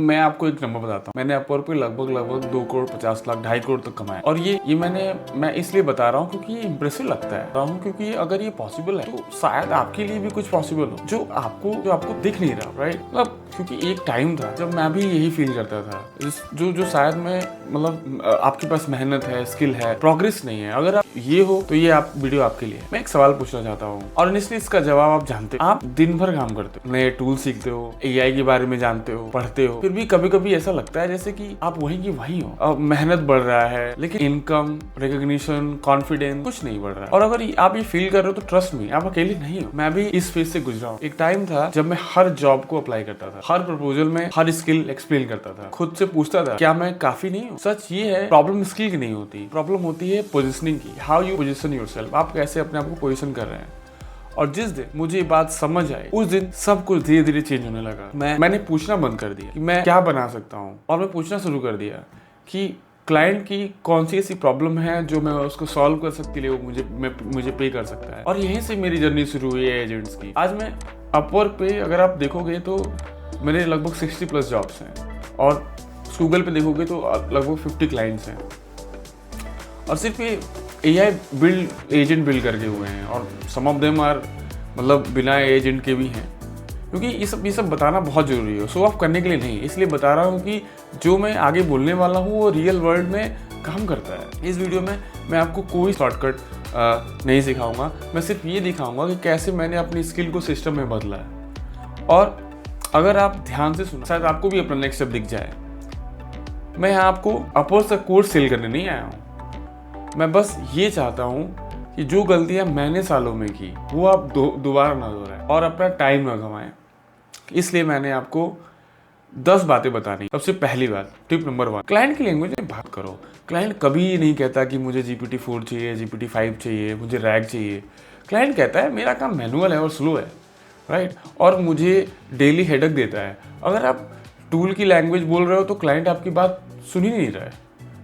मैं आपको एक नंबर बताता हूँ। मैंने अपवर्क पे लगभग 2 करोड़ 50 लाख 2.5 करोड़ तक कमाया। और ये मैं इसलिए बता रहा हूँ क्योंकि ये इंप्रेसिव लगता है क्योंकि अगर ये पॉसिबल है तो शायद आपके लिए भी कुछ पॉसिबल हो जो आपको दिख नहीं रहा, राइट? मतलब क्योंकि एक टाइम था जब मैं भी यही फील करता था, जो शायद मैं मतलब आपके पास मेहनत है, स्किल है, प्रोग्रेस नहीं है। अगर आप ये हो तो ये वीडियो आपके लिए। मैं एक सवाल पूछना चाहता हूँ और ऑनेस्टली इसका जवाब आप जानते हो। आप दिन भर काम करते हो, नए टूल सीखते हो, एआई के बारे में जानते हो, पढ़ते हो, फिर भी कभी कभी ऐसा लगता है जैसे कि आप वहीं की वहीं हो। अब मेहनत बढ़ रहा है लेकिन इनकम, रिकॉग्निशन, कॉन्फिडेंस कुछ नहीं बढ़ रहा है। और अगर आप ये फील कर रहे हो तो ट्रस्ट मी, आप अकेले नहीं हो। मैं भी इस फेज से गुजरा हूँ। एक टाइम था जब मैं हर जॉब को अप्लाई करता था, हर प्रपोजल में हर स्किल एक्सप्लेन करता था, खुद से पूछता था क्या मैं काफी नहीं हूँ। सच ये है, प्रॉब्लम स्किल की नहीं होती, प्रॉब्लम होती है पोजिशनिंग की। हाउ यू पोजिशन योरसेल्फ, आप कैसे अपने आप को पोजिशन कर रहे हैं। और जिस दिन मुझे ये बात समझ आई उस दिन सब कुछ धीरे धीरे चेंज होने लगा। मैंने पूछना बंद कर दिया कि मैं क्या बना सकता हूँ, और मैं पूछना शुरू कर दिया कि क्लाइंट की कौन सी ऐसी प्रॉब्लम है जो मैं उसको सॉल्व कर सकती है, वो मुझे पे कर सकता है। और यहीं से मेरी जर्नी शुरू हुई है एजेंट्स की। आज मैं अपवर्क पे अगर आप देखोगे तो मेरे लगभग 60+ जॉब्स हैं, और गूगल पे देखोगे तो लगभग 50 क्लाइंट्स हैं। और सिर्फ ये एआई एजेंट बिल्ड करके हुए हैं, और सम ऑफ देम आर मतलब बिना एजेंट के भी हैं, क्योंकि ये सब बताना बहुत ज़रूरी है। शो ऑफ करने के लिए नहीं, इसलिए बता रहा हूँ कि जो मैं आगे बोलने वाला हूँ वो रियल वर्ल्ड में काम करता है। इस वीडियो में मैं आपको कोई शॉर्टकट नहीं सिखाऊंगा, मैं सिर्फ ये दिखाऊंगा कि कैसे मैंने अपनी स्किल को सिस्टम में बदला है। और अगर आप ध्यान से सुनो शायद आपको भी अपना नेक्स्ट स्टेप दिख जाए। मैं यहाँ आपको अपवर्क का कोर्स सेल करने नहीं आया हूँ। मैं बस ये चाहता हूँ कि जो गलतियाँ मैंने सालों में की वो आप दोबारा ना दोहराएं और अपना टाइम ना गंवाएं। इसलिए मैंने आपको 10 बातें बतानी। सबसे पहली बात, टिप नंबर 1, क्लाइंट की लैंग्वेज में बात करो। क्लाइंट कभी नहीं कहता कि मुझे GPT-4 चाहिए, GPT-5 चाहिए, मुझे रैग चाहिए। क्लाइंट कहता है मेरा काम मैनुअल है और स्लो है, राइट, और मुझे डेली हेडेक देता है। अगर आप टूल की लैंग्वेज बोल रहे हो तो क्लाइंट आपकी बात सुन ही नहीं रहा है,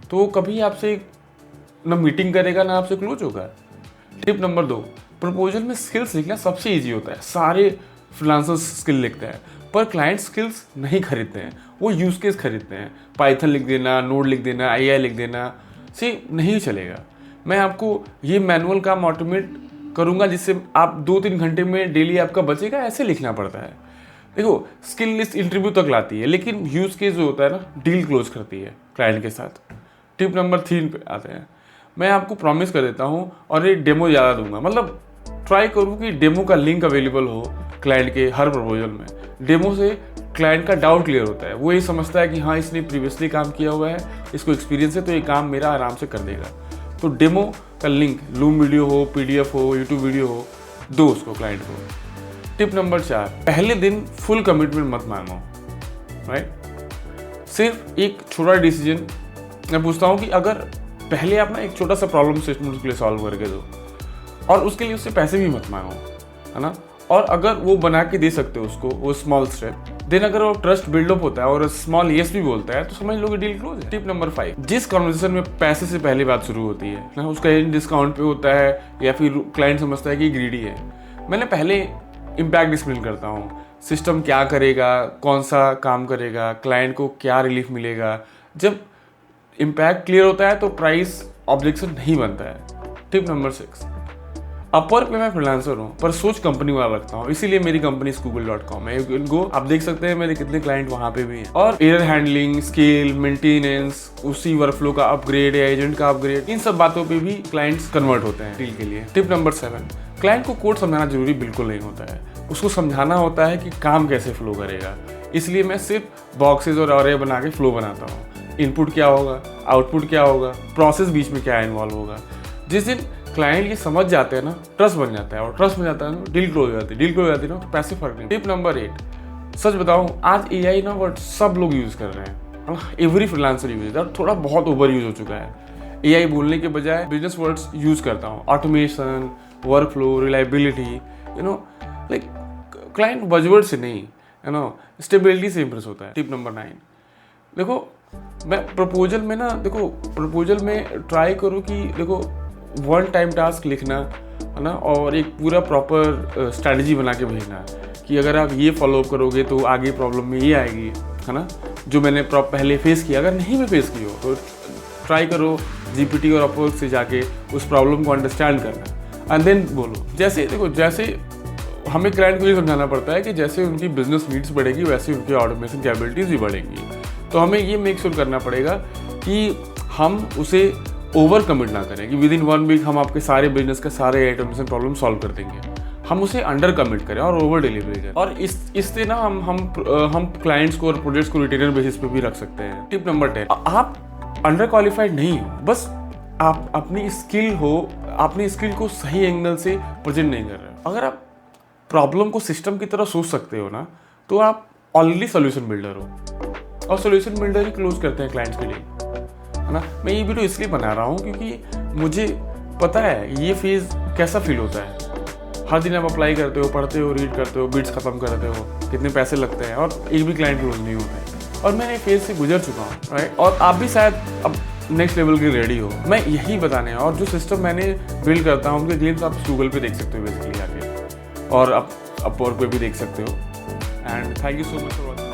तो वो कभी आपसे ना मीटिंग करेगा ना आपसे क्लोज होगा। टिप नंबर 2, प्रपोजल में स्किल्स लिखना सबसे इजी होता है। सारे फ्रीलांसर्स स्किल लिखते हैं, पर क्लाइंट स्किल्स नहीं खरीदते हैं, वो यूज केस खरीदते हैं। पाइथन लिख देना, नोड लिख देना, एआई लिख देना से नहीं चलेगा। मैं आपको ये मैनुअल काम ऑटोमेट करूंगा जिससे आप 2-3 घंटे में डेली आपका बचेगा। ऐसे लिखना पड़ता है। देखो, स्किल लिस्ट इंटरव्यू तक लाती है, लेकिन यूज केस जो होता है ना, डील क्लोज करती है क्लाइंट के साथ। टिप नंबर 3 पे आते हैं। मैं आपको प्रॉमिस कर देता हूँ और ये डेमो ज़्यादा दूंगा, मतलब ट्राई करूँ कि डेमो का लिंक अवेलेबल हो क्लाइंट के हर प्रपोजल में। डेमो से क्लाइंट का डाउट क्लियर होता है, वो ये समझता है कि हाँ इसने प्रीवियसली काम किया हुआ है, इसको एक्सपीरियंस है, तो ये काम मेरा आराम से कर देगा। तो डेमो का लिंक, लूम वीडियो हो, PDF हो, यूट्यूब वीडियो हो, दो उसको क्लाइंट को। टिप नंबर 4, पहले दिन फुल कमिटमेंट मत मांगो, राइट। सिर्फ एक छोटा डिसीजन मैं पूछता हूँ कि अगर पहले आप ना एक छोटा सा प्रॉब्लम स्टेटमेंट उसके लिए सॉल्व करके दो, और उसके लिए उससे पैसे भी मत मांगो, है ना। और अगर वो बना के दे सकते हो उसको, वो स्मॉल स्टेप, देन अगर वो ट्रस्ट बिल्डअप होता है और स्मॉल यस भी बोलता है तो समझ लो कि डील क्लोज है। टिप नंबर 5, जिस कन्वर्सेशन में पैसे से पहली बात शुरू होती है ना, उसका एजेंट डिस्काउंट पे होता है या फिर क्लाइंट समझता है कि ग्रीडी है। मैंने पहले इम्पैक्ट एक्सप्लेन करता हूँ, सिस्टम क्या करेगा, कौन सा काम करेगा, क्लाइंट को क्या रिलीफ मिलेगा। जब इम्पैक्ट क्लियर होता है तो प्राइस ऑब्जेक्शन नहीं बनता है। टिप नंबर 6, अपवर्क पे मैं फ्रीलांसर हूँ पर सोच कंपनी वाला रखता हूँ, इसीलिए मेरी कंपनी Google.com है। गो आप देख सकते हैं मेरे कितने क्लाइंट वहाँ पे भी हैं। और एरर हैंडलिंग, स्केल, मेंटेनेंस, उसी वर्कफ्लो का अपग्रेड या एजेंट का अपग्रेड, इन सब बातों पे भी क्लाइंट्स कन्वर्ट होते हैं डील के लिए। टिप नंबर 7, क्लाइंट को कोड समझाना जरूरी बिल्कुल नहीं होता है, उसको समझाना होता है कि काम कैसे फ्लो करेगा। इसलिए मैं सिर्फ बॉक्सेज और अरे बना के फ्लो बनाता हूँ। इनपुट क्या होगा, आउटपुट क्या होगा, प्रोसेस बीच में क्या इन्वॉल्व होगा। जिस दिन क्लाइंट ये समझ जाते हैं ना, ट्रस्ट बन जाता है, और ट्रस्ट बन जाता है ना, डील क्लोज हो जाती है। डील क्लोज हो जाती है ना तो पैसे फर्क नहीं। टिप नंबर 8, सच बताऊं आज एआई ना वर्ड सब लोग यूज कर रहे हैं, एवरी फ्रीलांसर यूज है, थोड़ा बहुत ओवर यूज हो चुका है। एआई बोलने के बजाय बिजनेस वर्ड्स यूज करता हूँ, automation, workflow, reliability, like client buzzword से नहीं, स्टेबिलिटी से इंप्रेस होता है। टिप नंबर 9, देखो मैं प्रपोजल में ना, देखो प्रपोजल में ट्राई करो कि देखो 1 टाइम टास्क लिखना, है ना, और एक पूरा प्रॉपर स्ट्रैटेजी बना के भेजना कि अगर आप ये फॉलो करोगे तो आगे प्रॉब्लम में ये आएगी, है ना, जो मैंने पहले फेस किया। अगर नहीं भी फेस की हो तो ट्राई करो GPT और अपवर्क से जाके उस प्रॉब्लम को अंडरस्टैंड करना एंड देन बोलो। जैसे देखो, जैसे हमें क्लाइंट को ये समझाना पड़ता है कि जैसे उनकी बिजनेस नीड्स बढ़ेगी वैसे उनकी ऑटोमेशन कैपेबिलिटीज भी बढ़ेंगी। तो हमें ये मेक श्योर करना पड़ेगा कि हम उसे ओवर कमिट ना करें कि विद इन 1 वीक हम आपके सारे बिजनेस के सारे ऑटोमेशन प्रॉब्लम सॉल्व कर देंगे। हम उसे अंडर कमिट करें और ओवर डिलीवरी करें। और इससे ना हम क्लाइंट्स को और प्रोजेक्ट्स को रिटेनर बेसिस पे भी रख सकते हैं। टिप नंबर 10, आप अंडर क्वालिफाइड नहीं हो, बस आप अपनी स्किल को सही एंगल से प्रेजेंट नहीं कर रहे हो। अगर आप प्रॉब्लम को सिस्टम की तरह सोच सकते हो ना, तो आप ऑलरेडी सोल्यूशन बिल्डर हो, और सोल्यूशन बिल्डर ही क्लोज करते हैं क्लाइंट्स के लिए, है ना। मैं ये वीडियो इसलिए बना रहा हूँ क्योंकि मुझे पता है ये फेज़ कैसा फील होता है। हर दिन आप अप्लाई करते हो, पढ़ते हो, रीड करते हो, बिड्स खत्म करते हो, कितने पैसे लगते हैं और एक भी क्लाइंट क्लोज नहीं होते। और मैं फेज़ से गुजर चुका हूँ, राइट। और आप भी शायद अब नेक्स्ट लेवल के रेडी हो। मैं यही बताने हैं, और जो सिस्टम मैंने बिल्ड करता हूँ उनके ग्लिम्स आप गूगल पे देख सकते हो बेसिकली आके, और आप अपवर्क पे भी देख सकते हो। And thank you so much for watching.